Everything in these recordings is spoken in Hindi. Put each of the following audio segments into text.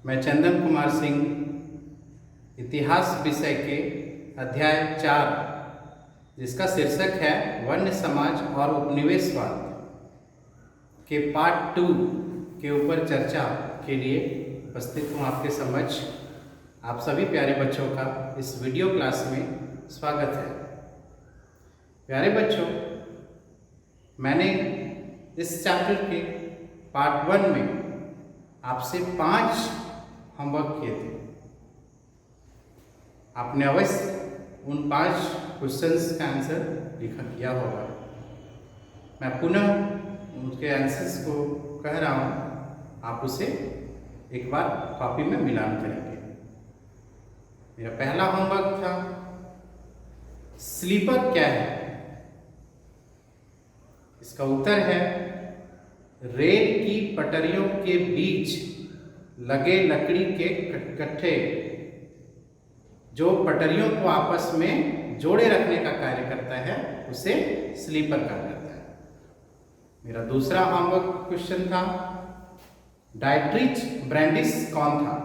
मैं चंदन कुमार सिंह इतिहास विषय के अध्याय 4 जिसका शीर्षक है वन्य समाज और उपनिवेशवाद के पार्ट 2 के ऊपर चर्चा के लिए उपस्थित हूँ आपके समक्ष। आप सभी प्यारे बच्चों का इस वीडियो क्लास में स्वागत है। प्यारे बच्चों, मैंने इस चैप्टर के पार्ट 1 में आपसे 5 होमवर्क किए थे। आपने अवश्य उन 5 क्वेश्चंस का आंसर लिखा किया होगा। मैं पुनः उनके आंसर्स को कह रहा हूँ, आप उसे एक बार कॉपी में मिलान करेंगे। मेरा पहला होमवर्क था स्लीपर क्या है। इसका उत्तर है रेल की पटरियों के बीच लगे लकड़ी के कट्ठे जो पटरियों को आपस में जोड़े रखने का कार्य करता है उसे स्लीपर कहा जाता है। मेरा दूसरा होमवर्क क्वेश्चन था डाइट्रिच ब्रैंडिस कौन था।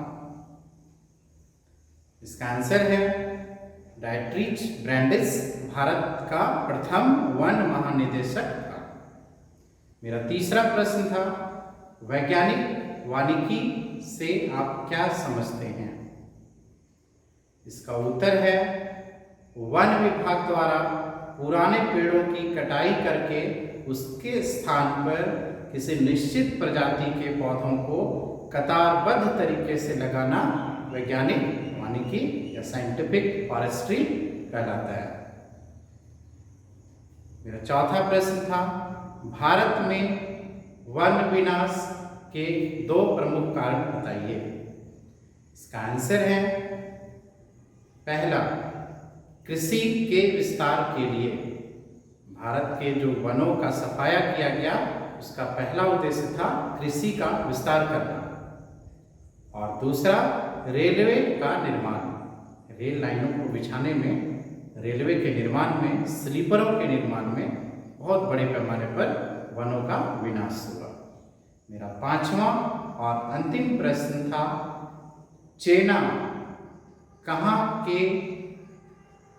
इसका आंसर है डाइट्रिच ब्रैंडिस भारत का प्रथम वन महानिदेशक था। मेरा तीसरा प्रश्न था वैज्ञानिक वानिकी से आप क्या समझते हैं। इसका उत्तर है वन विभाग द्वारा पुराने पेड़ों की कटाई करके उसके स्थान पर किसी निश्चित प्रजाति के पौधों को कतारबद्ध तरीके से लगाना वैज्ञानिक वानिकी या साइंटिफिक फॉरेस्ट्री कहलाता है। मेरा चौथा प्रश्न था भारत में वन विनाश के 2 प्रमुख कारण बताइए। इसका आंसर है पहला, कृषि के विस्तार के लिए भारत के जो वनों का सफाया किया गया उसका पहला उद्देश्य था कृषि का विस्तार करना। और दूसरा, रेलवे का निर्माण, रेल लाइनों को बिछाने में, रेलवे के निर्माण में, स्लीपरों के निर्माण में बहुत बड़े पैमाने पर वनों का विनाश हुआ। मेरा 5वां और अंतिम प्रश्न था चेना कहाँ के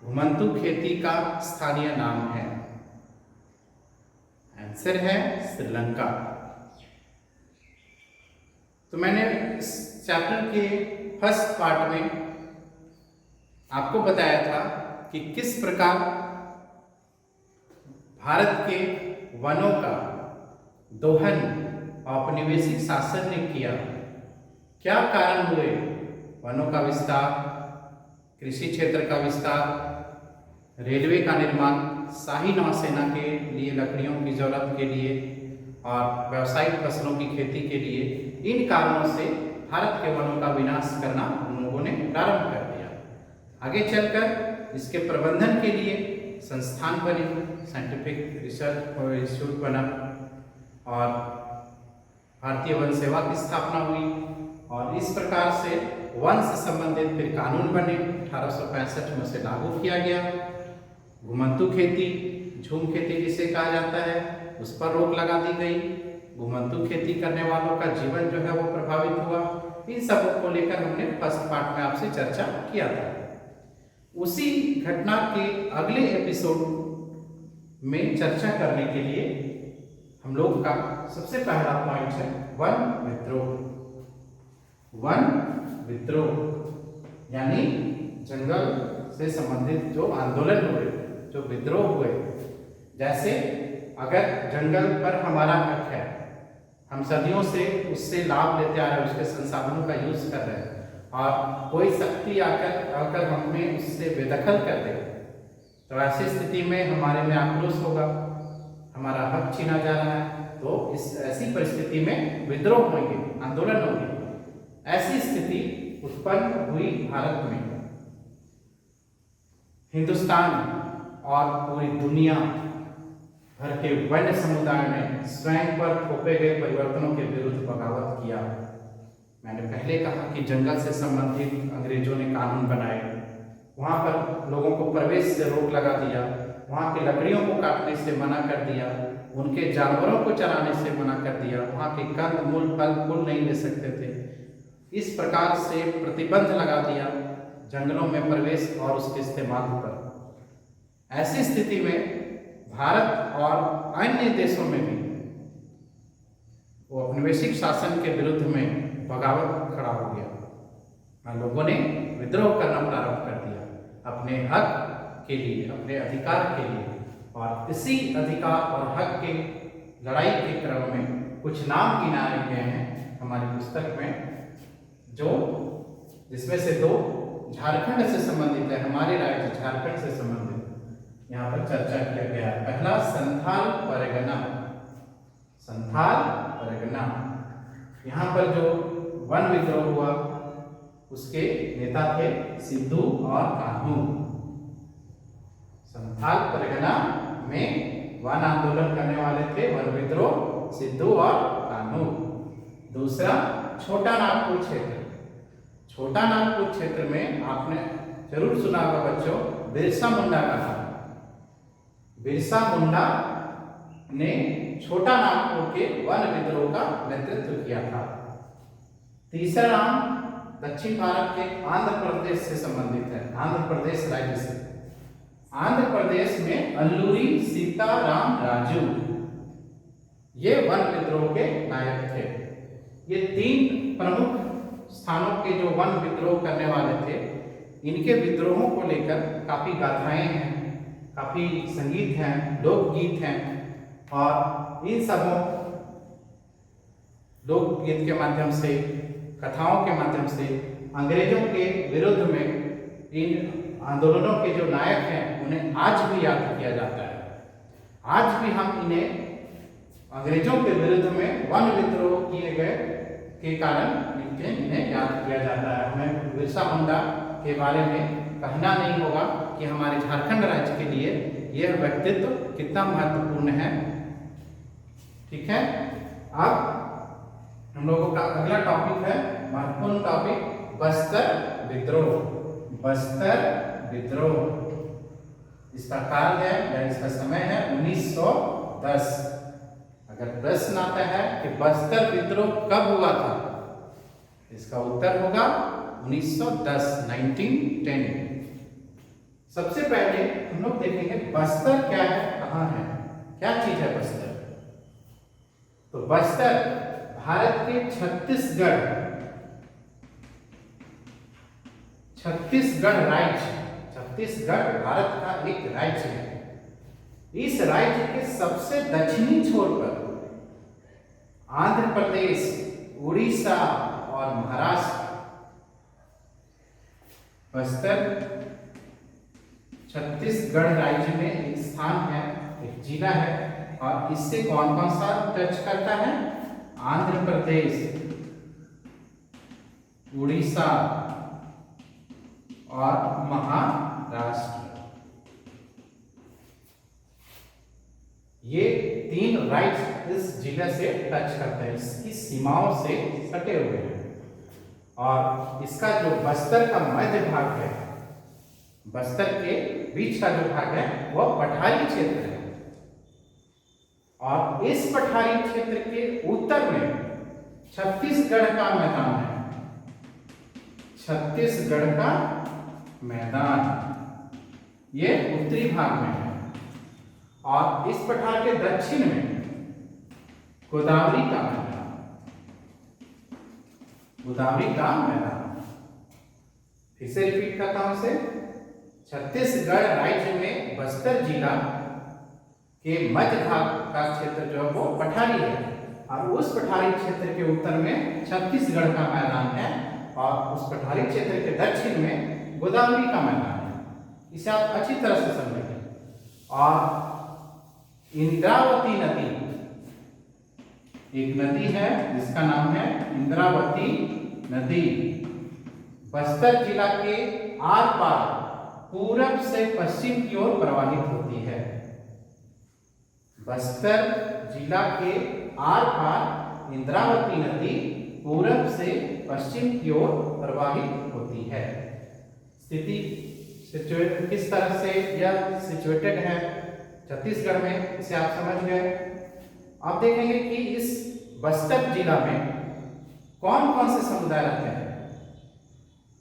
घुमंतू खेती का स्थानीय नाम है। आंसर है श्रीलंका। तो मैंने इस चैप्टर के फर्स्ट पार्ट में आपको बताया था कि किस प्रकार भारत के वनों का दोहन औपनिवेशिक शासन ने किया, क्या कारण हुए वनों का विस्तार, कृषि क्षेत्र का विस्तार, रेलवे का निर्माण, शाही नौसेना के लिए लकड़ियों की जरूरत के लिए और व्यावसायिक फसलों की खेती के लिए। इन कारणों से भारत के वनों का विनाश करना उन लोगों ने प्रारंभ कर दिया। आगे चलकर इसके प्रबंधन के लिए संस्थान बने, साइंटिफिक रिसर्च इंस्टीट्यूट बना और भारतीय वन सेवा की स्थापना हुई। और इस प्रकार से वन से संबंधित फिर कानून बने, 1865 में से लागू किया गया। घुमंतू खेती, झूम खेती जिसे कहा जाता है, उस पर रोक लगा दी गई। घुमंतू खेती करने वालों का जीवन जो है वो प्रभावित हुआ। इन सबों को लेकर हमने फर्स्ट पार्ट में आपसे चर्चा किया था। उसी घटना के अगले एपिसोड में चर्चा करने के लिए हम लोग का सबसे पहला पॉइंट है वन विद्रोह। वन विद्रोह यानी जंगल से संबंधित जो आंदोलन हुए, जो विद्रोह हुए। जैसे अगर जंगल पर हमारा हक है, हम सदियों से उससे लाभ लेते आ रहे हैं, उसके संसाधनों का यूज कर रहे हैं, और कोई शक्ति आकर हमें उससे बेदखल कर दे, तो ऐसी स्थिति में हमारे में आक्रोश होगा, हमारा हक छीना जा रहा है। तो इस ऐसी परिस्थिति में विद्रोह होंगे, आंदोलन होंगे। ऐसी स्थिति उत्पन्न हुई भारत में। हिंदुस्तान और पूरी दुनिया भर के वन्य समुदाय ने स्वयं पर थोपे गए परिवर्तनों के विरुद्ध बगावत किया। मैंने पहले कहा कि जंगल से संबंधित अंग्रेजों ने कानून बनाए, वहाँ पर लोगों को प्रवेश से रोक लगा दिया, वहाँ की लकड़ियों को काटने से मना कर दिया, उनके जानवरों को चराने से मना कर दिया, वहाँ के कंद मूल फल फूल नहीं ले सकते थे। इस प्रकार से प्रतिबंध लगा दिया जंगलों में प्रवेश और उसके इस्तेमाल पर। ऐसी स्थिति में भारत और अन्य देशों में भी वो औपनिवेशिक शासन के विरुद्ध में बगावत खड़ा हो गया। लोगों ने विद्रोह करना प्रारंभ कर दिया अपने हक के लिए, अपने अधिकार के लिए। और इसी अधिकार और हक के लड़ाई के क्रम में कुछ नाम गिनाए गए हैं हमारी पुस्तक में, जो जिसमें से 2 झारखंड से संबंधित है, हमारे राज्य झारखंड से संबंधित यहाँ पर चर्चा किया गया है। पहला संथाल परगना। संथाल परगना, यहाँ पर जो वन विद्रोह हुआ उसके नेता थे सिद्धू और कान्हू। संथाल परगना में वन आंदोलन करने वाले थे, वन विद्रोह, सिद्धू और कान्हू। दूसरा छोटा नागपुर क्षेत्र। छोटा नागपुर क्षेत्र में आपने जरूर सुना होगा बच्चों, बिरसा मुंडा का नाम। बिरसा मुंडा ने छोटा नागपुर के वन विद्रोह का नेतृत्व किया था। तीसरा नाम दक्षिण भारत के आंध्र प्रदेश से संबंधित है, आंध्र प्रदेश राज्य से। आंध्र प्रदेश में अल्लूरी सीताराम राजू, ये वन विद्रोह के नायक थे। ये 3 प्रमुख स्थानों के जो वन विद्रोह करने वाले थे, इनके विद्रोहों को लेकर काफी गाथाएं हैं, काफी संगीत हैं, लोकगीत हैं। और इन सबों लोकगीत के माध्यम से, कथाओं के माध्यम से अंग्रेजों के विरुद्ध में इन आंदोलनों के जो नायक हैं उन्हें आज भी याद किया जाता है। आज भी हम इन्हें अंग्रेजों के विरुद्ध में वन विद्रोह किए गए के कारण इन्हें याद किया जाता है। हमें बिरसा मुंडा के बारे में कहना नहीं होगा कि हमारे झारखंड राज्य के लिए यह व्यक्तित्व कितना महत्वपूर्ण है। ठीक है, अब हम लोगों का अगला टॉपिक है, महत्वपूर्ण टॉपिक, बस्तर विद्रोह। बस्तर विद्रोह, इसका काल है या इसका समय है 1910। अगर प्रश्न आता है कि बस्तर विद्रोह कब हुआ था, इसका उत्तर होगा 1910, 1910। सबसे पहले हम लोग देखेंगे बस्तर क्या है, कहाँ है, क्या चीज है बस्तर। तो बस्तर भारत के छत्तीसगढ़ राज्य, छत्तीसगढ़ भारत का एक राज्य है। इस राज्य के सबसे दक्षिणी छोर पर आंध्र प्रदेश, उड़ीसा और महाराष्ट्र, बस्तर छत्तीसगढ़ राज्य में एक स्थान है, एक जिला है। और इससे कौन कौन सा टच करता है, आंध्र प्रदेश, उड़ीसा और महाराष्ट्र। ये 3 राज्य इस जिले से टच करते हैं, इसकी सीमाओं से सटे हुए हैं। और इसका जो बस्तर का मध्य भाग है, बस्तर के बीच का जो भाग है वह पठारी क्षेत्र है। और इस पठारी क्षेत्र के उत्तर में छत्तीसगढ़ का मैदान है, छत्तीसगढ़ का मैदान, ये उत्तरी भाग में है। और इस पठार के दक्षिण में गोदावरी का मैदान, गोदावरी का मैदान। फिर से रिपीट करता हूं इसे, छत्तीसगढ़ राज्य में बस्तर जिला के मध्य भाग का क्षेत्र जो है वो पठारी है। और उस पठारी क्षेत्र के उत्तर में छत्तीसगढ़ का मैदान है और उस पठारी क्षेत्र के दक्षिण में गोदावरी का मैदान है। इसे आप अच्छी तरह से समझेंगे। और इंद्रावती नदी, एक नदी है जिसका नाम है इंद्रावती नदी, बस्तर जिला के आर पार पूरब से पश्चिम की ओर प्रवाहित होती है। बस्तर जिला के आर पार इंद्रावती नदी पूरब से पश्चिम की ओर प्रवाहित होती है। स्थिति किस तरह से यह सिचुएटेड है छत्तीसगढ़ में, इसे आप समझ गए। आप देखेंगे कि इस बस्तर जिला में कौन कौन से समुदाय रहते हैं।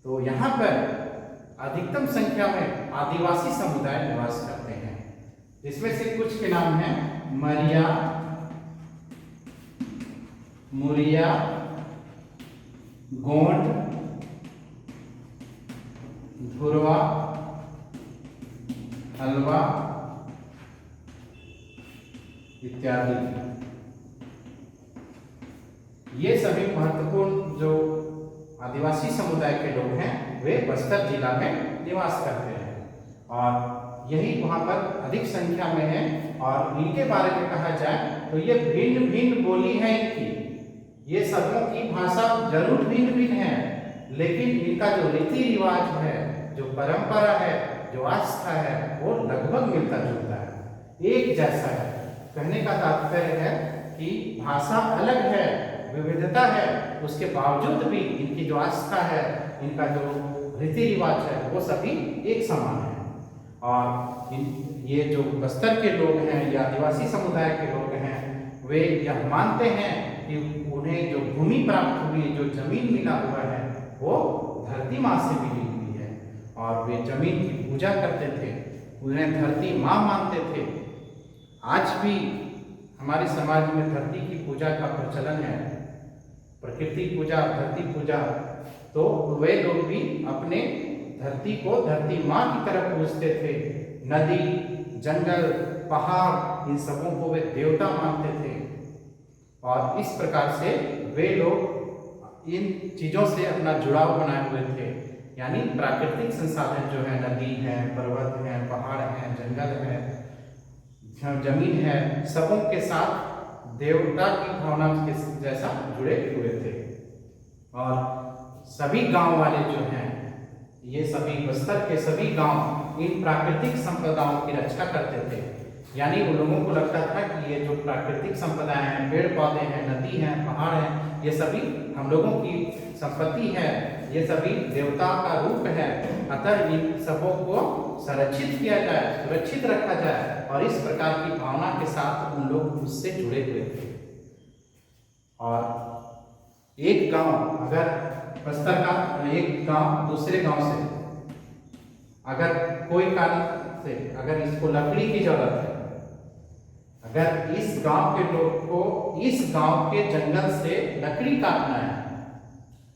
तो यहाँ पर अधिकतम संख्या में आदिवासी समुदाय निवास करते हैं। इसमें से कुछ के नाम हैं मरिया, मुरिया, गोंड, धुरवा, हलवा इत्यादि। ये सभी महत्वपूर्ण जो आदिवासी समुदाय के लोग हैं वे बस्तर जिला में निवास करते हैं और यही वहाँ पर अधिक संख्या में है। और इनके बारे में कहा जाए तो ये भिन्न भिन्न बोली है इनकी। ये सबों की भाषा जरूर भिन्न भिन्न है, लेकिन इनका जो रीति रिवाज है, जो परंपरा है, जो आस्था है, वो लगभग मिलता जुलता है, एक जैसा है। कहने का तात्पर्य है कि भाषा अलग है, विविधता है, उसके बावजूद भी इनकी जो आस्था है, इनका जो रीति रिवाज है, वो सभी एक समान है। और ये जो बस्तर के लोग हैं या आदिवासी समुदाय के लोग हैं, वे यह मानते हैं कि उन्हें जो भूमि प्राप्त हुई, जो जमीन मिला हुआ है, वो धरती माँ से मिली हुई है और वे जमीन की पूजा करते थे, उन्हें धरती माँ मानते थे। आज भी हमारे समाज में धरती की पूजा का प्रचलन है, प्रकृति पूजा, धरती पूजा। तो वे लोग भी अपने धरती को धरती माँ की तरह पूजते थे। नदी, जंगल, पहाड़, इन सबों को वे देवता मानते थे और इस प्रकार से वे लोग इन चीज़ों से अपना जुड़ाव बनाए हुए थे। यानी प्राकृतिक संसाधन जो है, नदी है, पर्वत है, पहाड़ है, जंगल है, जमीन है, सबों के साथ देवता की भावना के जैसा जुड़े हुए थे। और सभी गांव वाले जो हैं, ये सभी बस्तर के सभी गांव इन प्राकृतिक संपदाओं की रक्षा करते थे। यानी उन लोगों को लगता था कि ये जो प्राकृतिक संपदाएं हैं, पेड़ पौधे हैं, नदी हैं, पहाड़ हैं, ये सभी हम लोगों की संपत्ति है, ये सभी देवता का रूप है। अतः इन सबों को संरक्षित किया जाए, सुरक्षित रखा जाए और इस प्रकार की भावना के साथ उन लोग उससे जुड़े हुए थे। और एक गांव, अगर बस्तर का एक गांव दूसरे गांव से अगर कोई कारण से अगर इसको लकड़ी की जरूरत है, अगर इस गांव के लोग को इस गांव के जंगल से लकड़ी काटना है,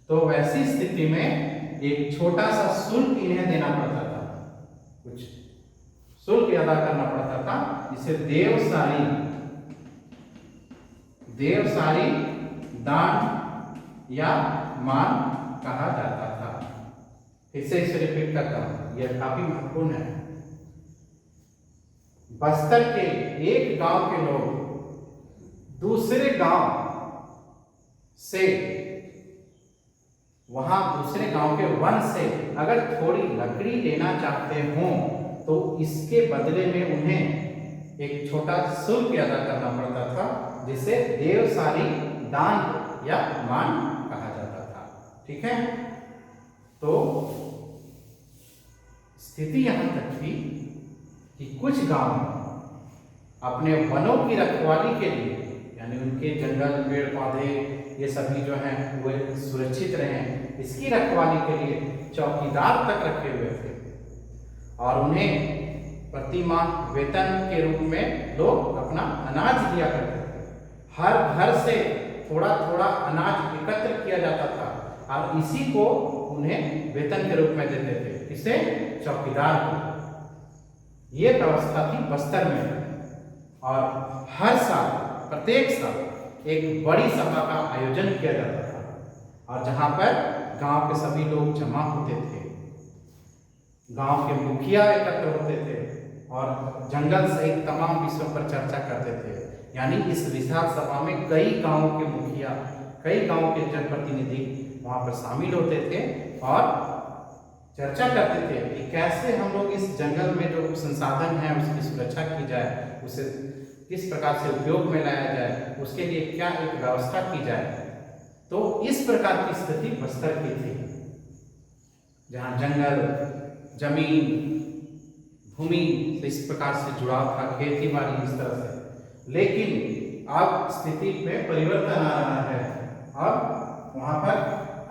तो वैसी स्थिति में एक छोटा सा शुल्क इन्हें देना पड़ता था, कुछ शुल्क अदा करना पड़ता था, जिसे देवसारी दान या मान कहा जाता था। फिर से इसे रिपीट करता हूं, यह काफी महत्वपूर्ण है। बस्तर के एक गांव के लोग दूसरे गांव से, वहां दूसरे गांव के वन से अगर थोड़ी लकड़ी लेना चाहते हों, तो इसके बदले में उन्हें एक छोटा शुल्क अदा करना पड़ता था, जिसे देवसारी दान या मान कहा जाता था। ठीक है, तो स्थिति यहां तक थी कि कुछ गांव अपने वनों की रखवाली के लिए, यानी उनके जंगल, पेड़ पौधे, ये सभी जो हैं वे सुरक्षित रहें, इसकी रखवाली के लिए चौकीदार तक रखे हुए थे और उन्हें प्रतिमाह वेतन के रूप में लोग अपना अनाज दिया करते थे। हर घर से थोड़ा थोड़ा अनाज एकत्र किया जाता था और इसी को उन्हें वेतन के रूप में देते थे, इसे चौकीदार को। ये व्यवस्था थी बस्तर में। और हर साल, प्रत्येक साल एक बड़ी सभा का आयोजन किया जाता था और जहां पर गांव के सभी लोग जमा होते थे, गांव के मुखिया एकत्र होते थे और जंगल सहित तमाम विषयों पर चर्चा करते थे। यानी इस विशाल सभा में कई गांवों के मुखिया, कई गांवों के जनप्रतिनिधि वहां पर शामिल होते थे और चर्चा करते थे कि कैसे हम लोग इस जंगल में जो संसाधन है उसकी सुरक्षा की जाए, उसे किस प्रकार से उपयोग में लाया जाए, उसके लिए क्या एक व्यवस्था की जाए। तो इस प्रकार की स्थिति बस्तर की थी, जहां जंगल, जमीन, भूमि से इस प्रकार से जुड़ाव था, खेती बाड़ी इस तरह से। लेकिन अब स्थिति में परिवर्तन आ रहा है। अब वहां पर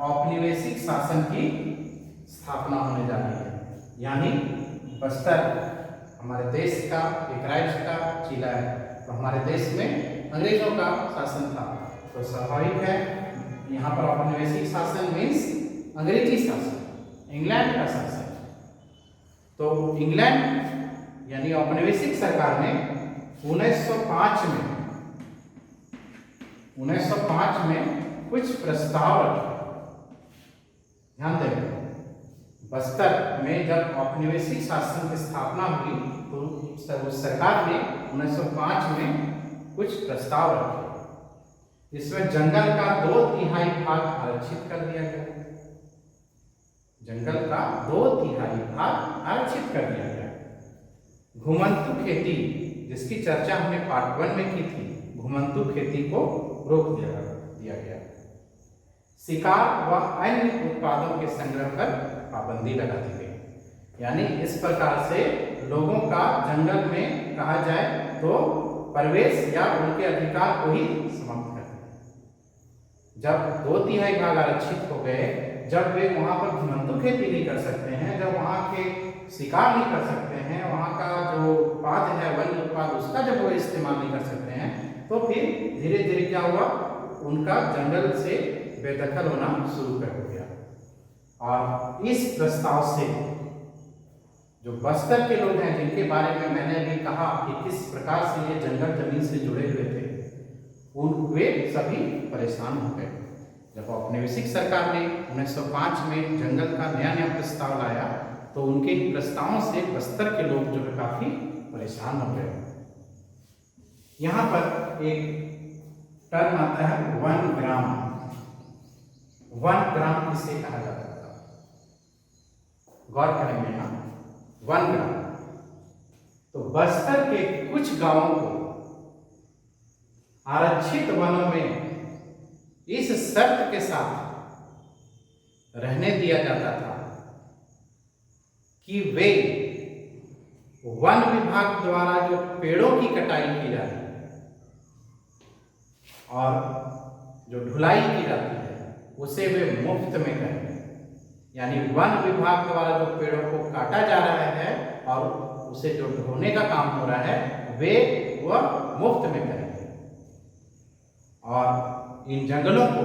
औपनिवेशिक शासन की स्थापना होने जा रही है। यानी बस्तर हमारे देश का एक राज्य का जिला है, तो हमारे देश में अंग्रेजों का शासन था, तो स्वाभाविक है यहाँ पर औपनिवेशिक शासन मीन्स अंग्रेजी शासन, इंग्लैंड का शासन। तो इंग्लैंड यानी औपनिवेशिक सरकार ने 1905 में कुछ प्रस्ताव रखे। ध्यान दें, बस्तर में जब औपनिवेशिक शासन की स्थापना हुई तो उस सरकार ने 1905 में कुछ प्रस्ताव रखे। इसमें जंगल का 2/3 भाग आरक्षित कर दिया गया। जंगल का 2/3 भाग आरक्षित कर दिया गया। घुमंतु खेती, जिसकी चर्चा हमने पार्ट 1 में की थी, घुमंतु खेती को रोक दिया गया। शिकार व अन्य उत्पादों के संग्रह पर पाबंदी लगा दी गई। यानी इस प्रकार से लोगों का जंगल में कहा जाए तो प्रवेश या उनके अधिकार को ही समाप्त कर दिया। जब 2/3 भाग आरक्षित हो गए, जब वे वहां पर घुमंतु खेती नहीं कर सकते हैं, जब वहां के शिकार नहीं कर सकते हैं, वहां का जो उत्पाद है वन्य उत्पाद उसका जब वो इस्तेमाल नहीं कर सकते हैं, तो फिर धीरे धीरे क्या हुआ, उनका जंगल से बेदखल होना शुरू कर दिया। और इस प्रस्ताव से जो बस्तर के लोग हैं, जिनके बारे में मैंने भी कहा कि किस प्रकार से ये जंगल जमीन से जुड़े हुए थे, वे सभी परेशान हो गए। जब औपनिवेशिक सरकार ने 1905 में जंगल का नया प्रस्ताव लाया, तो उनके प्रस्तावों से बस्तर के लोग जो है काफी परेशान हो गए। यहाँ पर एक टर्म आता है वन ग्राम। वन ग्राम किसे कहा जाता था, गौर करेंगे यहाँ, वन ग्राम। तो बस्तर के कुछ गांवों को आरक्षित वनों में इस शर्त के साथ रहने दिया जाता था कि वे वन विभाग द्वारा जो पेड़ों की कटाई की जाती है और जो ढुलाई की जाती है उसे वे मुफ्त में करें। यानी वन विभाग द्वारा जो पेड़ों को काटा जा रहा है और उसे जो ढोने का काम हो रहा है, वे वह मुफ्त में करेंगे। और इन जंगलों को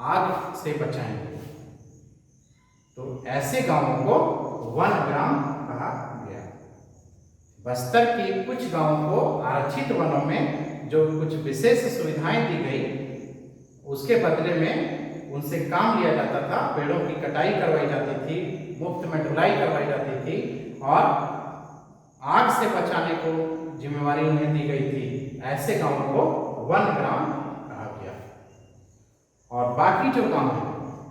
आग से बचाएंगे। तो ऐसे गांवों को वन ग्राम कहा गया। बस्तर के कुछ गांवों को आरक्षित वनों में जो कुछ विशेष सुविधाएं दी गई, उसके बदले में उनसे काम लिया जाता था। पेड़ों की कटाई करवाई जाती थी, मुफ्त में ढुलाई करवाई जाती थी और आग से बचाने को जिम्मेवारी उन्हें दी गई थी। ऐसे गांवों को वन ग्राम कहा गया। और बाकी जो गांव है,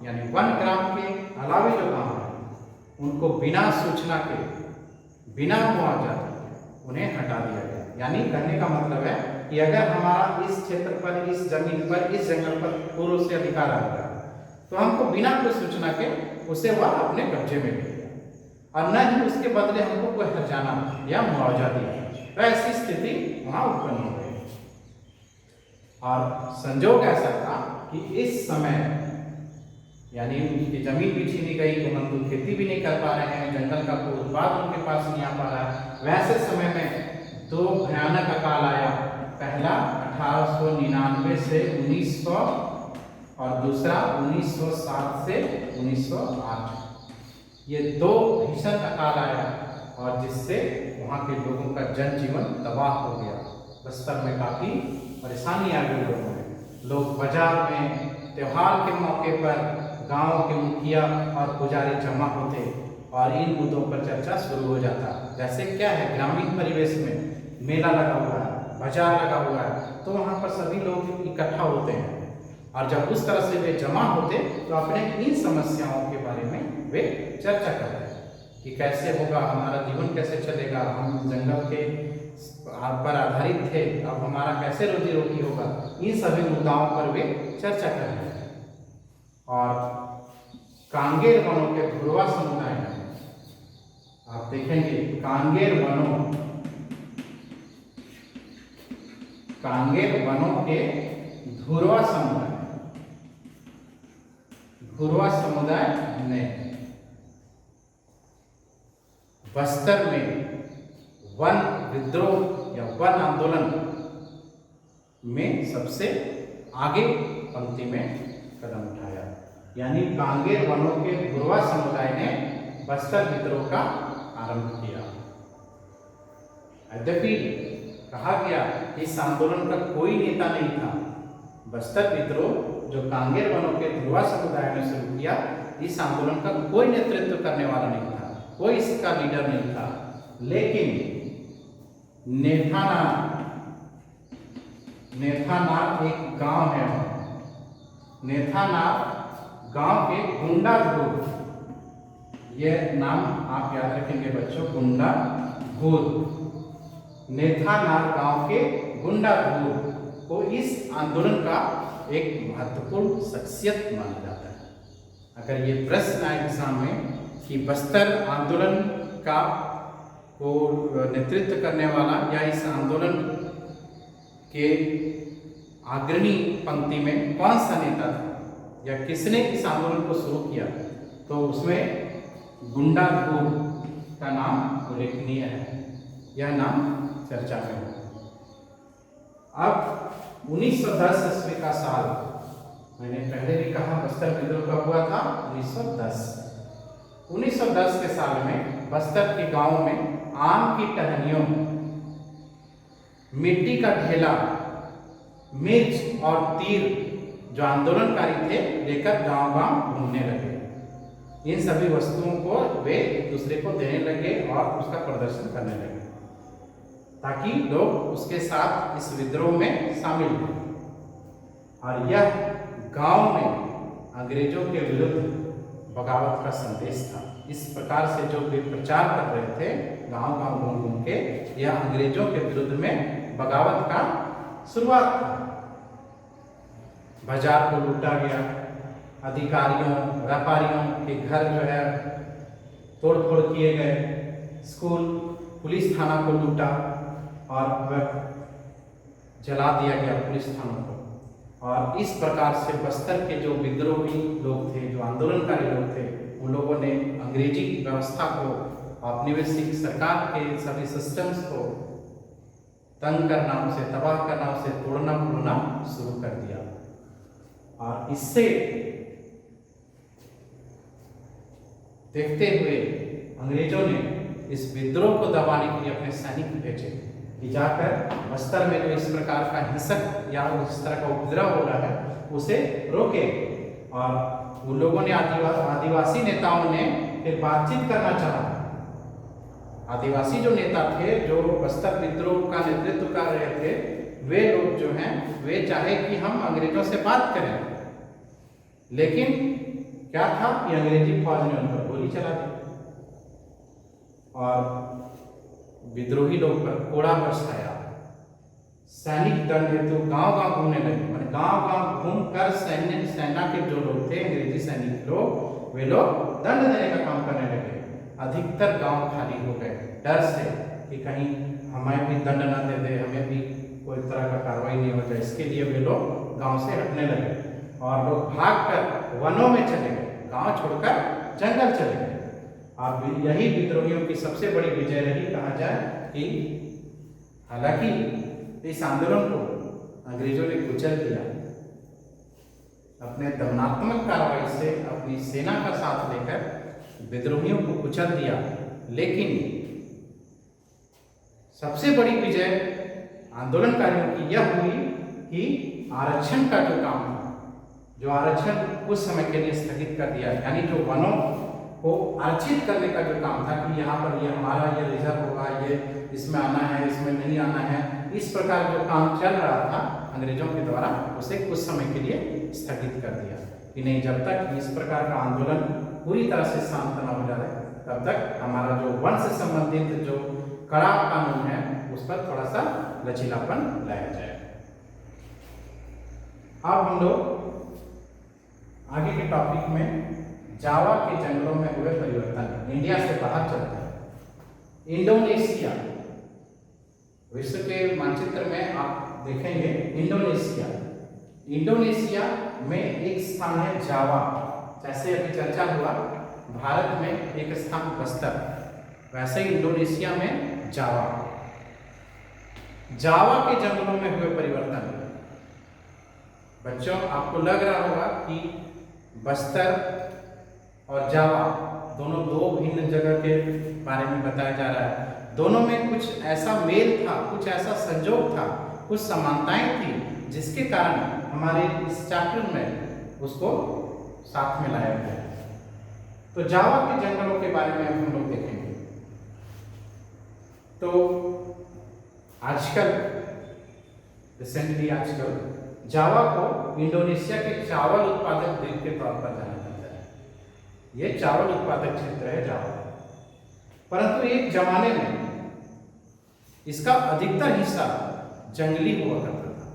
यानी वन ग्राम के अलावे जो गांव है, उनको बिना सूचना के, बिना मुआवजा के उन्हें हटा दिया गया। यानी कहने का मतलब है कि अगर हमारा इस क्षेत्र पर, इस जमीन पर, इस जंगल पर पूर्व से अधिकार आ गया, तो हमको बिना कोई सूचना के उसे वह अपने कब्जे में ले लिया और न ही उसके बदले हमको कोई हर्जाना या मुआवजा दिया। तो ऐसी स्थिति वहां उत्पन्न हो गई। और संजोग ऐसा था कि इस समय यानी उनकी जमीन भी छीनी गई, घुमंतु खेती भी नहीं कर पा रहे हैं, जंगल का कोई उत्पाद उनके पास नहीं आ पा रहा है। वैसे समय में दो भयानक अकाल आया। पहला 1899 से 1900 और दूसरा 1907 से 1908। ये दो भीषण अकाल आया और जिससे वहाँ के लोगों का जनजीवन तबाह हो गया। बस्तर में काफी परेशानी आ गई लोगों में। लोग बाजार में त्योहार के मौके पर गांव के मुखिया और पुजारी जमा होते और इन मुद्दों पर चर्चा शुरू हो जाता। जैसे क्या है, ग्रामीण परिवेश में मेला लगा हुआ है, बाजार लगा हुआ है, तो वहाँ पर सभी लोग इकट्ठा होते हैं और जब उस तरह से वे जमा होते तो अपने इन समस्याओं के बारे में वे चर्चा करते हैं कि कैसे होगा, हमारा जीवन कैसे चलेगा, हम जंगल के पर आधारित थे, अब हमारा कैसे रोजी रोटी होगा। इन सभी मुद्दाओं पर वे चर्चा कर रहे हैं। और कांगेर वनों के धुरवा समुदाय में आप देखेंगे, कांगेर वनों के धुरवा समुदाय ने बस्तर में वन विद्रोह या वन आंदोलन में सबसे आगे पंक्ति में कदम उठाया, यानी कांगेर वनों के बुरवा समुदाय ने बस्तर विद्रोह का आरंभ किया। यद्यपि कहा गया इस आंदोलन का कोई नेता नहीं था। बस्तर विद्रोह जो कांगेर वनों के बुरवा समुदाय ने शुरू किया, इस आंदोलन का कोई नेतृत्व करने वाला नहीं था, कोई इसका लीडर नहीं था। लेकिन नेथानार एक गांव है, नेथानार गांव के गुंडाधूर, यह नाम आप याद रखेंगे बच्चों, गुंडाधूर। नेथानार गांव के गुंडाधूर को इस आंदोलन का एक महत्वपूर्ण शख्सियत माना जाता है। अगर ये प्रश्न आए एग्जाम में कि बस्तर आंदोलन का को नेतृत्व करने वाला या इस आंदोलन के अग्रणी पंक्ति में कौन सा नेता था या किसने इस आंदोलन को शुरू किया, तो उसमें गुंडाधूर का नाम उल्लेखनीय है, यह नाम चर्चा में हो। अब 1910 ईस्वी का साल, मैंने पहले भी कहा बस्तर विद्रोह कब हुआ था, 1910 के साल में बस्तर के गांव में आम की टहनियों, मिट्टी का ढेला, मिर्च और तीर जो आंदोलनकारी थे लेकर गांव-गांव घूमने लगे। इन सभी वस्तुओं को वे एक दूसरे को देने लगे और उसका प्रदर्शन करने लगे ताकि लोग उसके साथ इस विद्रोह में शामिल हो। और यह गांव में अंग्रेजों के विरुद्ध बगावत का संदेश था। इस प्रकार से जो वे प्रचार कर रहे थे गांव-गांव घूम के, यह अंग्रेजों के विरुद्ध में बगावत का शुरुआत था। बाजार को लूटा गया, अधिकारियों व्यापारियों के घर जो है तोड़ फोड़ किए गए, स्कूल पुलिस थाना को लूटा और वह जला दिया गया पुलिस थानों को। और इस प्रकार से बस्तर के जो विद्रोही लोग थे, जो आंदोलनकारी लोग थे, उन लोगों ने अंग्रेजी व्यवस्था को, औपनिवेशिक सरकार के सभी सिस्टम्स को तंग करना, उसे तबाह करना, उसे तोड़ना फोड़ना शुरू कर दिया। और इससे देखते हुए अंग्रेजों ने इस विद्रोह को दबाने के लिए अपने सैनिक भेजे कि जाकर बस्तर में जो इस प्रकार का हिंसक या इस तरह का उपद्रव हो रहा है उसे रोके। और उन लोगों ने आदिवासी नेताओं ने फिर बातचीत करना चाहा। आदिवासी जो नेता थे, जो बस्तर विद्रोह का नेतृत्व कर रहे थे, वे लोग जो हैं वे चाहे कि हम अंग्रेजों से बात करें, लेकिन क्या था कि अंग्रेजी फौज ने उन पर गोली चला दी और विद्रोही लोग पर कोड़ा बरसाया। सैनिक दल हेतु गांव-गांव घूमने लगे, मैंने गांव-गांव घूमकर सेना के जो लोग थे, अंग्रेजी सैनिक लोग, वे लोग दंड देने का काम करने लगे। अधिकतर गांव खाली हो गए डर से कि कहीं हमें भी दंड न दे दे, हमें भी कोई तरह का कार्रवाई नहीं हो जाए। इसके लिए वे लोग गांव से हटने लगे और लोग भागकर वनों में चले गए, गांव छोड़कर जंगल चले गए। और यही विद्रोहियों की सबसे बड़ी विजय रही कहा जाए कि हालांकि इस आंदोलन को अंग्रेजों ने कुचल दिया, अपने दमनात्मक कार्रवाई से अपनी सेना का साथ लेकर विद्रोहियों को कुचल दिया, लेकिन सबसे बड़ी विजय आंदोलनकारियों की यह हुई कि आरक्षण का जो काम था, जो आरक्षण कुछ समय के लिए स्थगित कर दिया, यानी जो वनों को आरक्षित करने का जो काम था कि यहाँ पर ये हमारा, ये रिजर्व होगा, ये इसमें आना है, इसमें नहीं आना है, इस प्रकार जो काम चल रहा था अंग्रेजों के द्वारा, उसे कुछ समय के लिए स्थगित कर दिया कि नहीं, जब तक इस प्रकार का आंदोलन पूरी तरह से शांत न हो जाए तब तक हमारा जो वन से संबंधित जो कड़ा कानून है उस पर थोड़ा सा लचीलापन लाया जाए। अब हम लोग आगे के टॉपिक में जावा के जंगलों में हुए परिवर्तन, इंडिया से बाहर चलते हैं। इंडोनेशिया, विश्व के मानचित्र में आप देखेंगे इंडोनेशिया, इंडोनेशिया में एक स्थान है जावा। जैसे अभी चर्चा हुआ, भारत में एक स्थान बस्तर, वैसे ही इंडोनेशिया में जावा। जावा के जंगलों में हुए परिवर्तन। बच्चों, आपको लग रहा होगा कि बस्तर और जावा दोनों दो भिन्न जगह के बारे में बताया जा रहा है। दोनों में कुछ ऐसा मेल था, कुछ ऐसा संजोग था, कुछ समानताएं थी, जिसके कारण हमारे इस चैप्टर में उसको साथ में लाया गया। तो जावा के जंगलों के बारे में हम लोग देखेंगे। तो आजकल जावा को इंडोनेशिया के चावल उत्पादक द्वीप के तौर पर जाना जाता है। यह चावल उत्पादक क्षेत्र है जावा। परंतु एक जमाने में इसका अधिकतर हिस्सा जंगली हुआ करता था।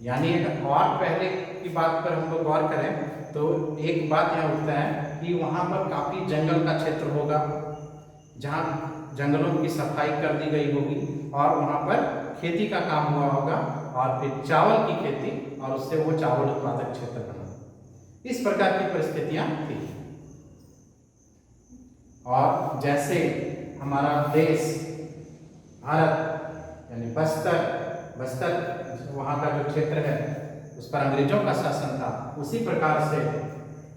यानी अगर और पहले की बात पर हम लोग गौर करें तो एक बात यह होता है कि वहाँ पर काफ़ी जंगल का क्षेत्र होगा, जहाँ जंगलों की सफाई कर दी गई होगी और वहाँ पर खेती का काम हुआ होगा और फिर चावल की खेती और उससे वो चावल उत्पादक क्षेत्र बना। इस प्रकार की परिस्थितियाँ थी। और जैसे हमारा देश भारत यानी बस्तर वहाँ का जो क्षेत्र है उस पर अंग्रेजों का शासन था, उसी प्रकार से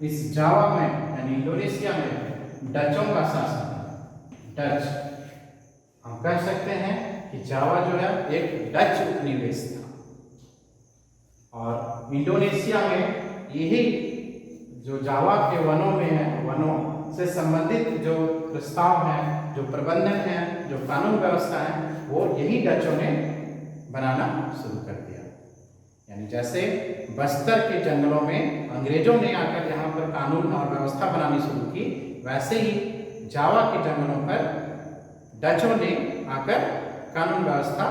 इस जावा में यानी इंडोनेशिया में डचों का शासन था। डच, हम कह सकते हैं कि जावा जो है एक डच उपनिवेश था। और इंडोनेशिया में यही जो जावा के वनों में है, वनों से संबंधित जो प्रस्ताव हैं, जो प्रबंधन है, जो कानून व्यवस्था है, वो यही डचों ने बनाना शुरू कर दिया। यानी जैसे बस्तर के जंगलों में अंग्रेजों ने आकर यहाँ पर कानून और व्यवस्था बनानी शुरू की, वैसे ही जावा के जंगलों पर डचों ने आकर कानून व्यवस्था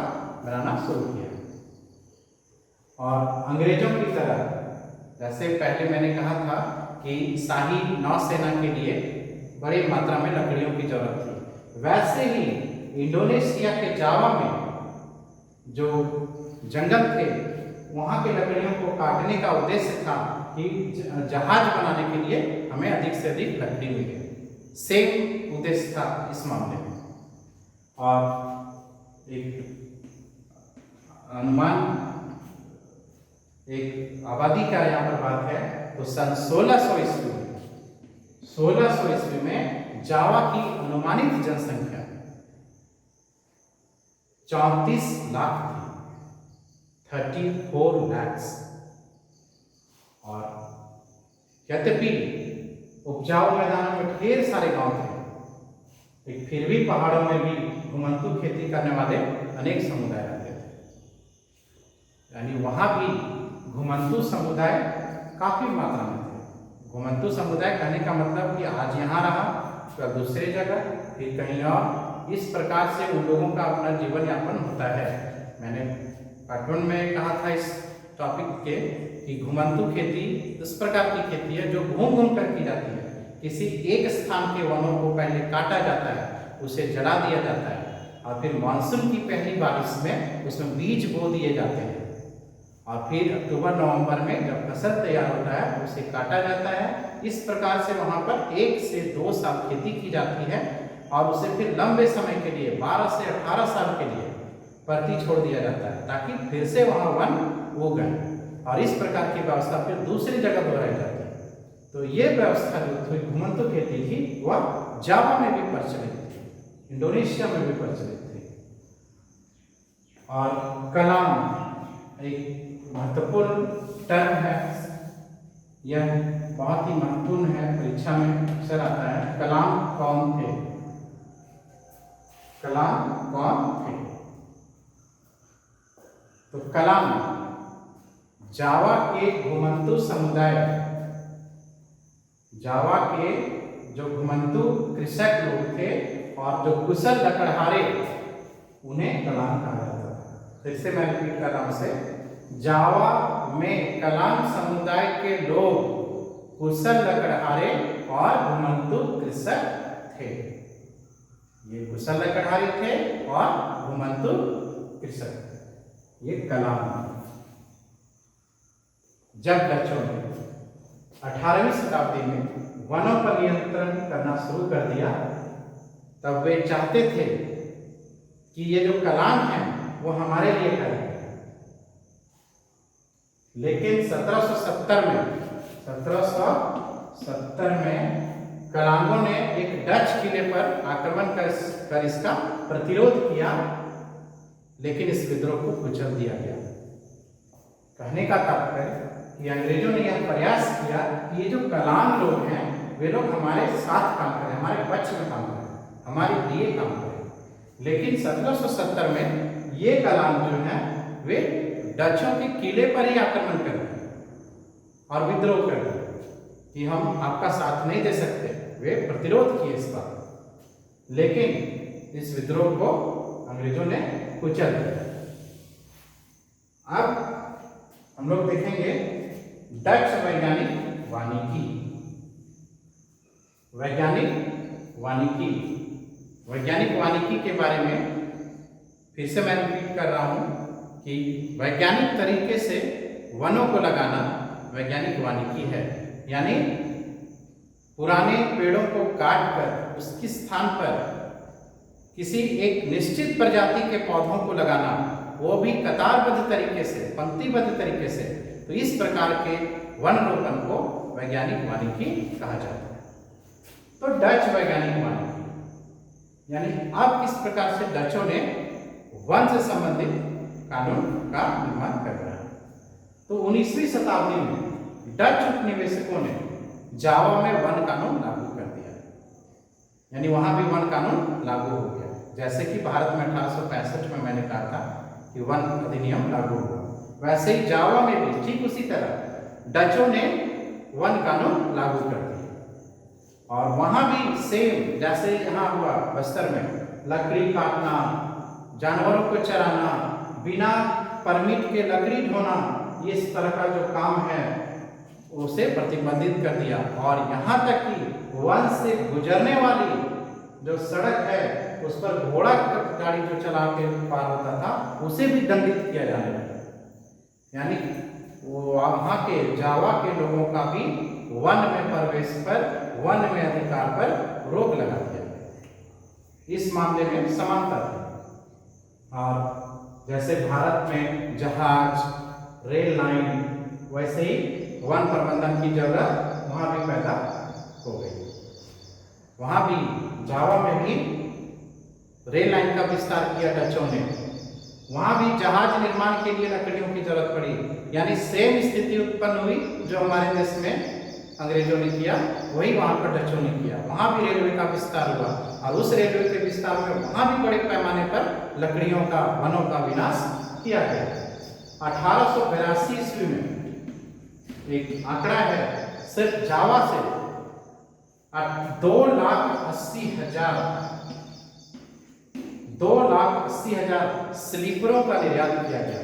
बनाना शुरू किया। और अंग्रेजों की तरह, जैसे पहले मैंने कहा था कि शाही नौसेना के लिए बड़ी मात्रा में लकड़ियों की जरूरत थी, वैसे ही इंडोनेशिया के जावा में जो जंगल थे वहाँ की लकड़ियों को काटने का उद्देश्य था कि जहाज बनाने के लिए हमें अधिक से अधिक लकड़ी मिले। सेम उद्देश्य था इस मामले में। और एक अनुमान, एक आबादी का यहाँ पर बात है तो सन 1600 ईस्वी में जावा की अनुमानित जनसंख्या 34 लाख थी, 34 lakhs। और यद्यपि उपजाऊ मैदानों में ढेर सारे गांव थे, लेकिन फिर भी पहाड़ों में भी घुमंतू खेती करने वाले अनेक समुदाय रहते थे। यानी वहां भी घुमंतू समुदाय काफी मात्रा में थे। घुमंतू समुदाय कहने का मतलब कि आज यहाँ रहा, फिर दूसरे जगह, फिर कहीं और, इस प्रकार से उन लोगों का अपना जीवन यापन होता है। मैंने पार्ट 1 में कहा था इस टॉपिक के कि घुमंतू खेती इस प्रकार की खेती है जो घूम घूम कर की जाती है। किसी एक स्थान के वनों को पहले काटा जाता है, उसे जला दिया जाता है और फिर मानसून की पहली बारिश में उसमें बीज बो दिए जाते हैं और फिर अक्टूबर-नवंबर में जब फसल तैयार होता है उसे काटा जाता है। इस प्रकार से वहाँ पर 1 से 2 साल खेती की जाती है और उसे फिर लंबे समय के लिए 12 से 18 साल के लिए परती छोड़ दिया जाता है ताकि फिर से वहाँ वन उगे और इस प्रकार की व्यवस्था फिर दूसरी जगह दोहराई जाती है। तो ये व्यवस्था जो थी घुमंतू खेती थी वह जावा में भी प्रचलित थी, इंडोनेशिया में भी प्रचलित थी। और कलाम एक महत्वपूर्ण टर्म है, यह बहुत ही महत्वपूर्ण है, परीक्षा में अक्सर आता है। कलाम कौन थे? कलाम कौन थे? तो कलाम जावा के घुमंतू समुदाय, जावा के जो घुमंतू कृषक लोग थे और जो कुशल लकड़हारे, उन्हें कलाम कहा जाता था। फिर से मैं रिपीट कर रहा हूं से, जावा में कलाम समुदाय के लोग कुशल लकड़हारे और घुमंतू कृषक थे। ये कुशल लकड़हारे थे और घुमंतू कृषक थे। ये कलाम। जब डचों ने 18वीं शताब्दी में वनों पर नियंत्रण करना शुरू कर दिया तब वे चाहते थे कि ये जो कलाम है वो हमारे लिए करें। लेकिन 1770 में कलांगों ने एक डच किले पर आक्रमण कर इसका प्रतिरोध किया, लेकिन इस विद्रोह को कुचल दिया गया। कहने का तात्पर्य कि अंग्रेजों ने यह प्रयास किया कि ये जो कलाम लोग हैं वे लोग हमारे साथ काम करें, हमारे पक्ष में काम करें, हमारे लिए काम करें। लेकिन 1770 में ये कलाम जो है वे डचों के किले पर ही आक्रमण कर दिए और विद्रोह कर दिए कि हम आपका साथ नहीं दे सकते। वे प्रतिरोध किए इस बात, लेकिन इस विद्रोह को अंग्रेजों ने कुचल दिया। अब हम लोग देखेंगे डच वैज्ञानिक वानिकी। वैज्ञानिक वानिकी के बारे में फिर से मैं रिपीट कर रहा हूं कि वैज्ञानिक तरीके से वनों को लगाना वैज्ञानिक वानिकी है। यानी पुराने पेड़ों को काटकर उसके स्थान पर किसी एक निश्चित प्रजाति के पौधों को लगाना, वो भी कतारबद्ध तरीके से, पंक्तिबद्ध तरीके से। तो इस प्रकार के वन रोपण को वैज्ञानिक वानिकी कहा जाता है। तो डच वैज्ञानिक वानिकी यानी अब किस प्रकार से डचों ने वन से संबंधित कानून का निर्माण कर रहा है। तो 19वीं शताब्दी में डच उपनिवेशकों ने जावा में वन कानून लागू कर दिया, यानी वहां भी वन कानून लागू हो गया। जैसे कि भारत में 1865 में मैंने कहा था कि वन अधिनियम लागू हुआ, वैसे ही जावा में भी ठीक उसी तरह डचों ने वन कानून लागू कर दिया। और वहां भी सेम जैसे यहाँ हुआ बस्तर में, लकड़ी काटना, जानवरों को चराना, बिना परमिट के लकड़ी ढोना, इस तरह का जो काम है उसे प्रतिबंधित कर दिया। और यहाँ तक कि वन से गुजरने वाली जो सड़क है उस पर घोड़ा गाड़ी जो चला के पार होता था उसे भी दंडित किया जाने लगा। यानी वो वहाँ के जावा के लोगों का भी वन में प्रवेश पर, वन में अधिकार पर रोक लगा दिया। इस मामले में समानता थी। और जैसे भारत में जहाज, रेल लाइन, वैसे ही वन प्रबंधन की जरूरत वहां भी पैदा हो गई। वहां भी जावा में भी रेल लाइन का विस्तार किया डचों ने। वहां भी जहाज निर्माण के लिए लकड़ियों की जरूरत पड़ी। यानी सेम स्थिति उत्पन्न हुई जो हमारे देश में अंग्रेजों ने किया, वही वहां पर डचों ने किया। वहां भी रेलवे का विस्तार हुआ और उस रेलवे के विस्तार में वहां भी बड़े पैमाने पर लकड़ियों का, वनों का विनाश किया गया। 1882 ईस्वी में एक आंकड़ा है, सिर्फ जावा से 2,80,000 स्लीपरों का निर्यात किया गया।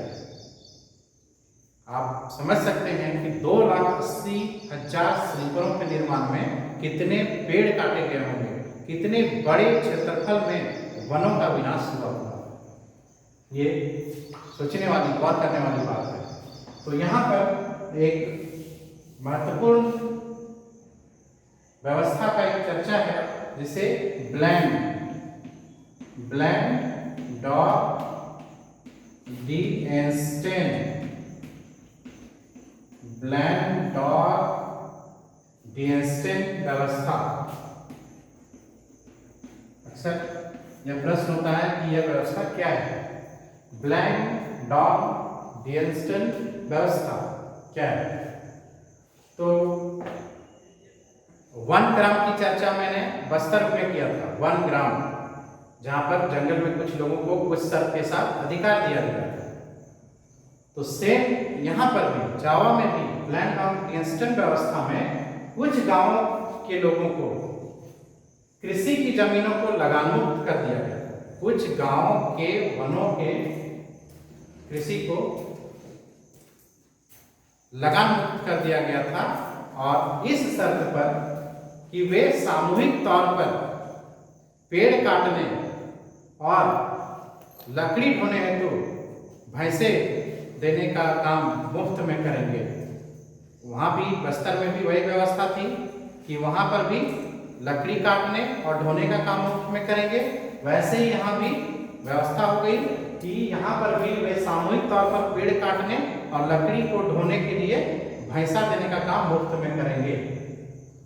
आप समझ सकते हैं कि 2,80,000 स्लीपरों के निर्माण में कितने पेड़ काटे गए होंगे, कितने बड़े क्षेत्रफल में वनों का विनाश हुआ होगा। ये सोचने वाली, गौर करने वाली बात है। तो यहाँ पर एक महत्वपूर्ण व्यवस्था का एक चर्चा है जिसे ब्लैंड डॉ डिएंस्टेन व्यवस्था। अक्सर यह प्रश्न होता है कि यह व्यवस्था क्या है। ब्लैंड डॉ डिएंस्टेन व्यवस्था क्या है? तो वन ग्राम की चर्चा मैंने बस्तर में किया था। वन ग्राम, जहां पर जंगल में कुछ लोगों को कुछ शर्त के साथ अधिकार दिया गया था। तो सेम यहां पर भी, जावा में भी लैंड ऑफ डिएंस्टेन व्यवस्था में कुछ गांवों के लोगों को कृषि की जमीनों को लगानमुक्त कर दिया गया। कुछ गांव के वनों के कृषि को लगान मुक्त कर दिया गया था, और इस शर्त पर कि वे सामूहिक तौर पर पेड़ काटने और लकड़ी ढोने हेतु भैंसे देने का काम मुफ्त में करेंगे। वहां भी बस्तर में भी वही व्यवस्था थी कि वहां पर भी लकड़ी काटने और ढोने का काम मुफ्त में करेंगे, वैसे ही यहाँ भी व्यवस्था हो गई कि यहाँ पर भी वे सामूहिक तौर पर पेड़ काटने और लकड़ी को ढोने के लिए भैंसा देने का काम मुफ्त में करेंगे।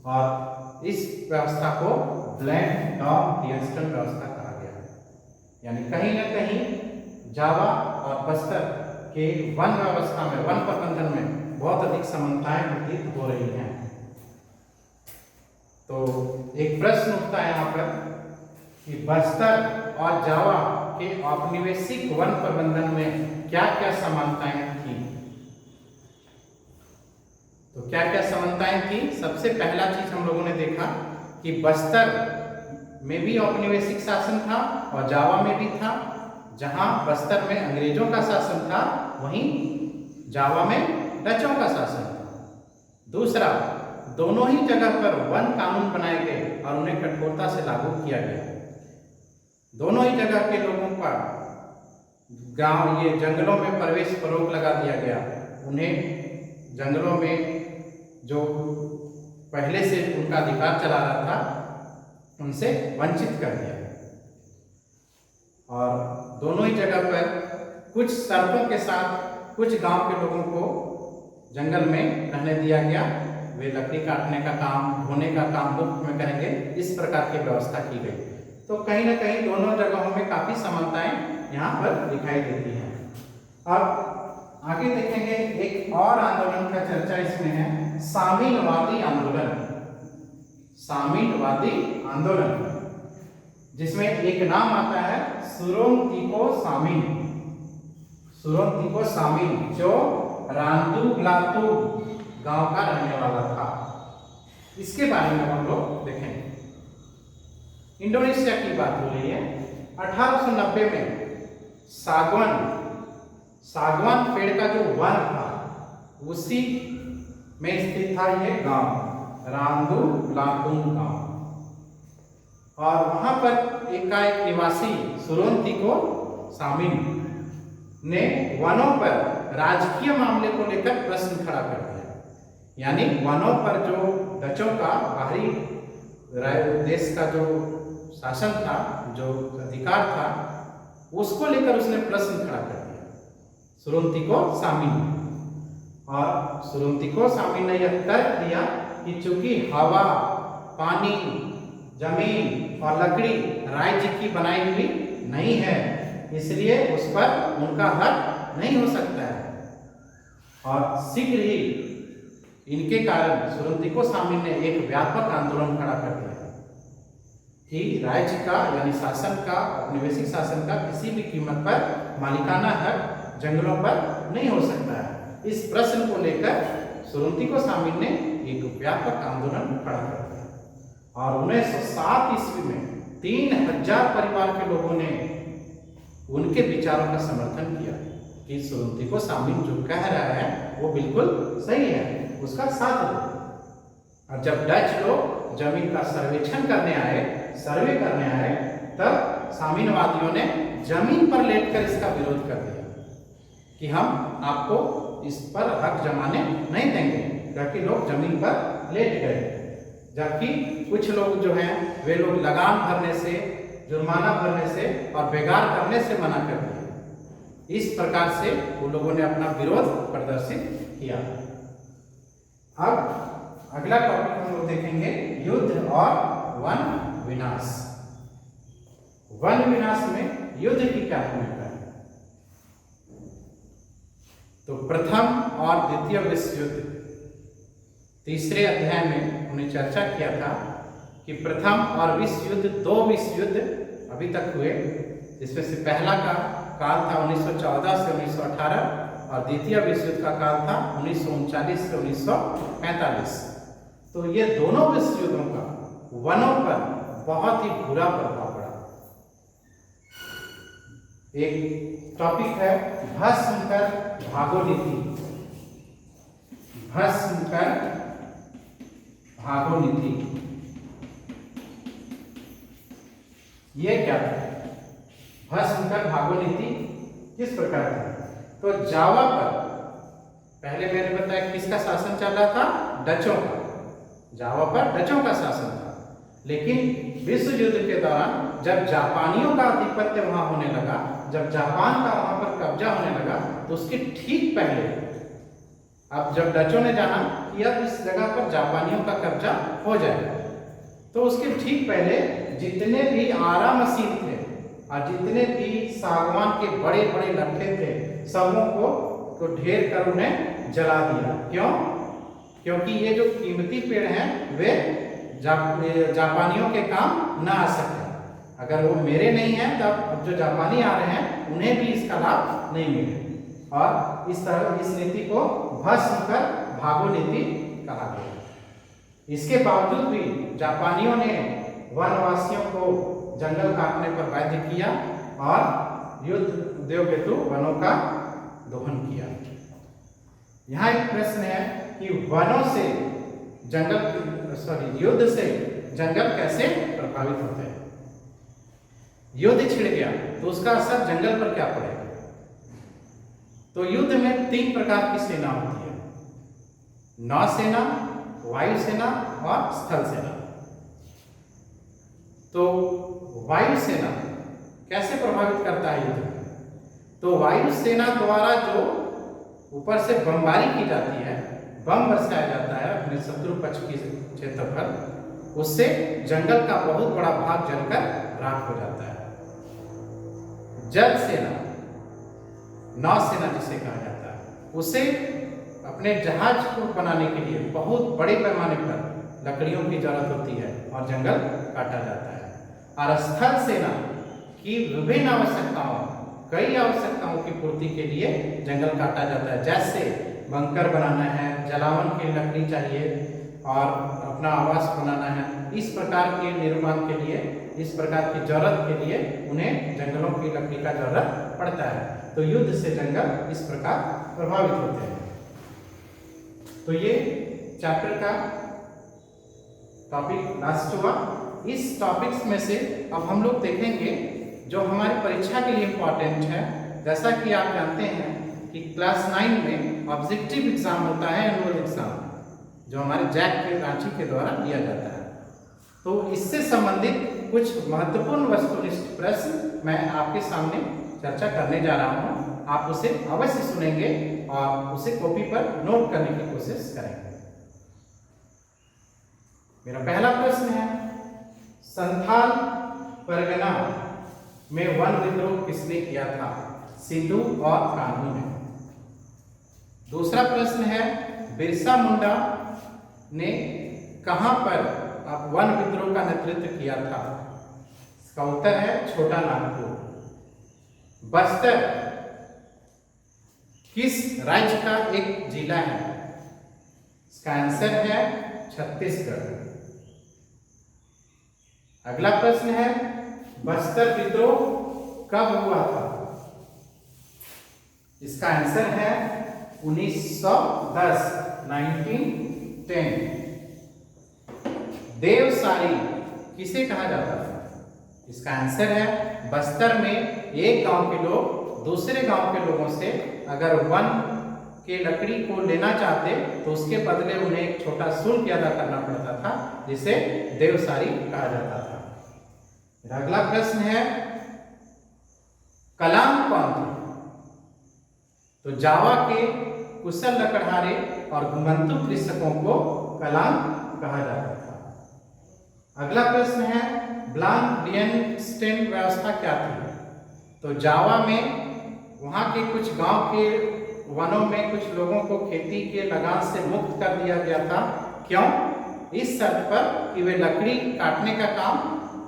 और इस व्यवस्था को ब्लैंड डॉग थियस्टन व्यवस्था कहा गया है। यानी कहीं न कहीं जावा और बस्तर के वन व्यवस्था में, वन प्रबंधन में बहुत अधिक समानताएं प्रतीत हो रही हैं। तो एक प्रश्न उठता है यहाँ पर कि बस्तर और जावा के औपनिवेशिक वन प्रबंधन में क्या क्या समानताएं थी। तो क्या क्या समानताएं थी? सबसे पहला चीज हम लोगों ने देखा कि बस्तर में भी औपनिवेशिक शासन था और जावा में भी था। जहां बस्तर में अंग्रेजों का शासन था, वहीं जावा में डचों का शासन था। दूसरा, दोनों ही जगह पर वन कानून बनाए गए और उन्हें कठोरता से लागू किया गया। दोनों ही जगह के लोगों पर गांव, ये जंगलों में प्रवेश पर रोक लगा दिया गया। उन्हें जंगलों में जो पहले से उनका अधिकार चला रहा था, उनसे वंचित कर दिया। और दोनों ही जगह पर कुछ शर्तों के साथ कुछ गांव के लोगों को जंगल में रहने दिया गया। वे लकड़ी काटने का काम, ढोने का काम मुफ्त में करेंगे, इस प्रकार की व्यवस्था की गई। तो कहीं न कहीं दोनों जगहों में काफी समानताएं यहाँ पर दिखाई देती हैं। अब आगे देखेंगे, एक और आंदोलन का चर्चा इसमें है, साम्यवादी आंदोलन। साम्यवादी आंदोलन, जिसमें एक नाम आता है सुरोंग सामी। सुरोंग सामी जो रांदुग्लातु गांव का रहने वाला था। इसके बारे में हम लोग देखेंगे। इंडोनेशिया की बात हो रही है। 1890 में सागवान पेड़ का जो वन था, उसी में स्थित था ये गांव, रांदुग्लातुंग गांव। और वहां पर एक निवासी सुरोंग सामी ने वनों पर राजकीय मामले को लेकर प्रश्न खड़ा कर दिया। यानी वनों पर जो डचों का, बाहरी देश का जो शासन था, जो अधिकार था, उसको लेकर उसने प्रश्न खड़ा कर दिया सुरोंग सामी। और सुरोंग सामी ने यह तर्क दिया कि चूंकि हवा, पानी, जमीन और लकड़ी राज्य की बनाई हुई नहीं है, इसलिए उस पर उनका हक नहीं हो सकता है। और शीघ्र ही इनके कारण सुरोंग सामी ने एक व्यापक आंदोलन खड़ा कर दिया कि राज्य का, यानी शासन का, औपनिवेशिक शासन का किसी भी कीमत पर मालिकाना हक जंगलों पर नहीं हो सकता है। इस प्रश्न को लेकर सुरोंग सामी ने एक व्यापक आंदोलन खड़ा कर दिया। और 1907 ईस्वी में 3000 परिवार के लोगों ने उनके विचारों का समर्थन किया कि सुरोंग सामी जो कह रहा है वो बिल्कुल सही है, उसका साथ दो। और जब डच लोग जमीन का सर्वेक्षण करने आए, सर्वे करने आए, तब साम्यवादियों ने जमीन पर लेटकर इसका विरोध कर दिया कि हम आपको इस पर हक जमाने नहीं देंगे, क्योंकि लोग जमीन पर लेट गए। जबकि कुछ लोग जो हैं, वे लोग लगान भरने से, जुर्माना भरने से और बेगार करने से मना कर दिए। इस प्रकार से वो लोगों ने अपना विरोध प्रदर्शित किया। अब अगला टॉपिक हम लोग देखेंगे, युद्ध और वन विनाश। वन विनाश में युद्ध की क्या भूमिका है? तो प्रथम और द्वितीय विश्व युद्ध, तीसरे अध्याय में हमने चर्चा किया था कि प्रथम और विश्व युद्ध, 2 विश्व युद्ध अभी तक हुए, जिसमें से पहला का काल था 1914 से 1918 और द्वितीय विश्व युद्ध का काल था 1939 से 1945। तो ये दोनों विश्व युद्धों का वनों पर बहुत ही बुरा प्रभाव पड़ा। एक टॉपिक है भस्म कर भागो नीति। भस्म कर भागो नीति, ये क्या है? भस्म कर भागो नीति किस प्रकार की? तो जावा पर पहले मैंने बताया किसका शासन चल रहा था? डचों का। जावा पर डचों का शासन था। लेकिन विश्व युद्ध के दौरान जब जापानियों का आधिपत्य वहां होने लगा, जब जापान का वहां पर कब्जा होने लगा, तो उसके ठीक पहले अब जब डचों ने जाना कि अब इस जगह पर जापानियों का कब्जा हो जाएगा, तो उसके ठीक पहले जितने भी आरा मशीन थे और जितने भी सागवान के बड़े बड़े लट्ठे थे, सबों को तो ढेर कर उन्हें जला दिया। क्यों? क्योंकि ये जो कीमती पेड़ हैं वे जापानियों के काम न आ सके। अगर वो मेरे नहीं हैं तब अब जो जापानी आ रहे हैं उन्हें भी इसका लाभ नहीं मिले, और इस तरह इस नीति को भस्म कर भागो नीति कहा गया। इसके बावजूद भी जापानियों ने वनवासियों को जंगल काटने पर बाध्य किया और युद्ध उद्योग हेतु वनों का दोहन किया। यहाँ एक प्रश्न है कि वनों से युद्ध से जंगल कैसे प्रभावित होते हैं? युद्ध छिड़ गया तो उसका असर जंगल पर क्या पड़ेगा? तो युद्ध में 3 प्रकार की सेना होती है, नौसेना, वायुसेना और स्थल सेना। तो वायुसेना कैसे प्रभावित करता है युद्ध? तो वायुसेना द्वारा जो ऊपर से बमबारी की जाती है, बम बरसाया जाता है अपने शत्रु पक्ष की क्षेत्र पर, उससे जंगल का बहुत बड़ा भाग जलकर राख हो जाता है। जल सेना, नौसेना जिसे कहा जाता है, उसे अपने जहाज को बनाने के लिए बहुत बड़े पैमाने पर लकड़ियों की जरूरत होती है और जंगल काटा जाता है। और स्थल सेना की विभिन्न आवश्यकताओं, कई आवश्यकताओं की पूर्ति के लिए जंगल काटा जाता है। जैसे बंकर बनाना है, जलावन की लकड़ी चाहिए और अपना आवास बनाना है, इस प्रकार के निर्माण के लिए, इस प्रकार की जरूरत के लिए उन्हें जंगलों की लकड़ी का जरूरत पड़ता है। तो युद्ध से जंगल इस प्रकार प्रभावित होते हैं। तो ये चैप्टर का टॉपिक लास्ट हुआ। इस टॉपिक्स में से अब हम लोग देखेंगे जो हमारी परीक्षा के लिए इम्पोर्टेंट है। जैसा कि आप जानते हैं कि क्लास 9 में ऑब्जेक्टिव एग्जाम होता है, एनुअल एग्जाम, जो हमारे जैक के रांची के द्वारा दिया जाता है। तो इससे संबंधित कुछ महत्वपूर्ण वस्तुनिष्ठ प्रश्न मैं आपके सामने चर्चा करने जा रहा हूं। आप उसे अवश्य सुनेंगे और उसे कॉपी पर नोट करने की कोशिश करेंगे। मेरा पहला प्रश्न है, संथाल परगना में वन विद्रोह किसने किया था? सिद्धू और कान्हू ने। दूसरा प्रश्न है, बिरसा मुंडा ने कहां पर वन विद्रोह का नेतृत्व किया था? इसका उत्तर है छोटा नागपुर। बस्तर किस राज्य का एक जिला है? इसका आंसर है छत्तीसगढ़। अगला प्रश्न है, बस्तर विद्रोह कब हुआ था? इसका आंसर है 1910, 1910। देवसारी किसे कहा जाता है? इसका आंसर है बस्तर में एक गांव के लोग दूसरे गांव के लोगों से अगर वन के लकड़ी को लेना चाहते तो उसके बदले उन्हें एक छोटा शुल्क अदा करना पड़ता था, जिसे देवसारी कहा जाता था। अगला प्रश्न है, कलाम कौन थे? तो जावा के कुशल लकड़हारे और घुमंतु कृषकों को कलाम कहा जाता था। अगला प्रश्न है, ब्लान-डियन-स्टेन व्यवस्था क्या थी? तो जावा में वहां के कुछ गांव के वनों में कुछ लोगों को खेती के लगान से मुक्त कर दिया गया था। क्यों? इस शर्त पर कि वे लकड़ी काटने का काम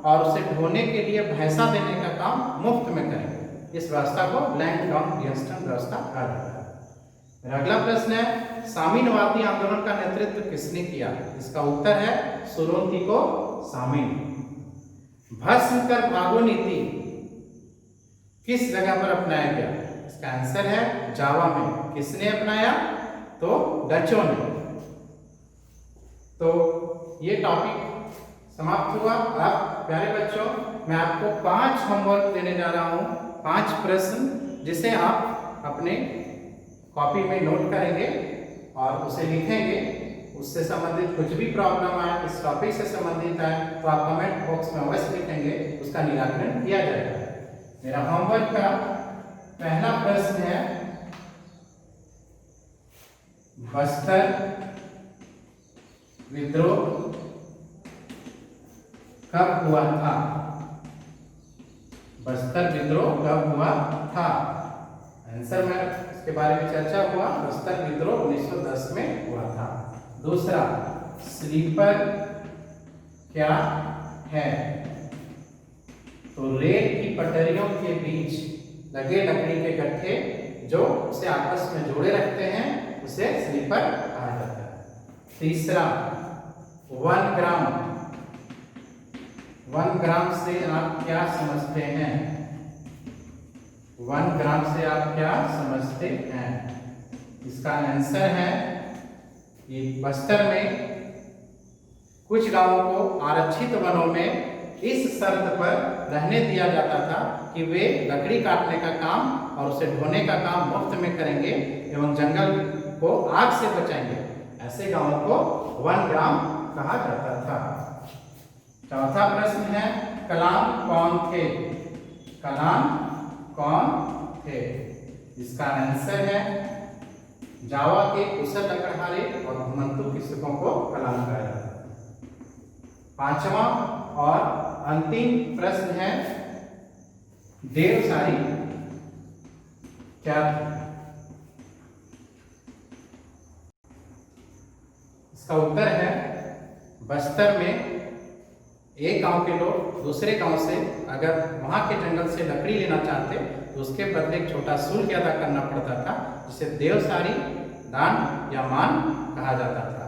और उसे ढोने के लिए भैंसा देने का काम मुफ्त में करें। इस व्यवस्था को ब्लान-डियन-स्टेन व्यवस्था कहा जाता है। अगला प्रश्न है, सामीनवादी आंदोलन का नेतृत्व किसने किया? इसका उत्तर है सुरोंतिको सामीन। भस्म कर भागो नीति किस जगह पर अपनाया गया? इसका आंसर है जावा में। किसने अपनाया? तो डचों ने। तो ये टॉपिक समाप्त हुआ। अब प्यारे बच्चों, मैं आपको 5 होमवर्क देने जा रहा हूं, 5 प्रश्न, जिसे आप अपने कॉपी में नोट करेंगे और उसे लिखेंगे। उससे संबंधित कुछ भी प्रॉब्लम आए, इस टॉपिक से संबंधित आए, तो आप कमेंट बॉक्स में अवश्य लिखेंगे, उसका निराकरण किया जाएगा। मेरा होमवर्क का पहला प्रश्न है, बस्तर विद्रोह कब हुआ था? बस्तर विद्रोह कब हुआ था? आंसर में इसके बारे में चर्चा हुआ, बस्तर विद्रोह 1910 में हुआ था। दूसरा, स्लीपर क्या है? तो रेल की पटरियों के बीच लगे लकड़ी के गट्ठे जो उसे आपस में जोड़े रखते हैं, उसे स्लीपर कहा जाता है। तीसरा, 1 ग्राम। 1 ग्राम से आप क्या समझते हैं? 1 ग्राम से आप क्या समझते हैं? इसका आंसर है कि बस्तर में कुछ गांवों को आरक्षित वनों में इस शर्त पर रहने दिया जाता था कि वे लकड़ी काटने का काम और उसे ढोने का काम मुफ्त में करेंगे एवं जंगल को आग से बचाएंगे। ऐसे गांवों को 1 ग्राम कहा जाता था। चौथा प्रश्न है, कलाम कौन थे? कलाम कौन थे? इसका आंसर है जावा के कुशल लकड़हारे और घुमंतू कृषकों को कलाम कहा जाता है। पांचवा और अंतिम प्रश्न है, देवसारी क्या थी? इसका उत्तर है, बस्तर में एक गांव के लोग दूसरे गांव से अगर वहां के जंगल से लकड़ी लेना चाहते तो उसके बदले एक छोटा शुल्क अदा करना पड़ता था, जिसे देवसारी दान या मान कहा जाता था।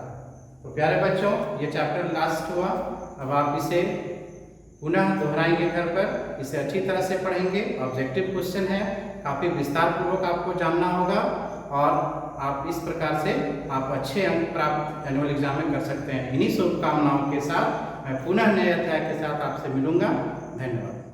तो प्यारे बच्चों, ये चैप्टर लास्ट हुआ। अब आप इसे पुनः दोहराएंगे घर पर, इसे अच्छी तरह से पढ़ेंगे। ऑब्जेक्टिव क्वेश्चन है, काफी विस्तार पूर्वक आपको जानना होगा और आप इस प्रकार से आप अच्छे अंक प्राप्त एनुअल एग्जाम में कर सकते हैं। इन्हीं शुभकामनाओं के साथ मैं पुनः नए अध्याय के साथ आपसे मिलूंगा। धन्यवाद।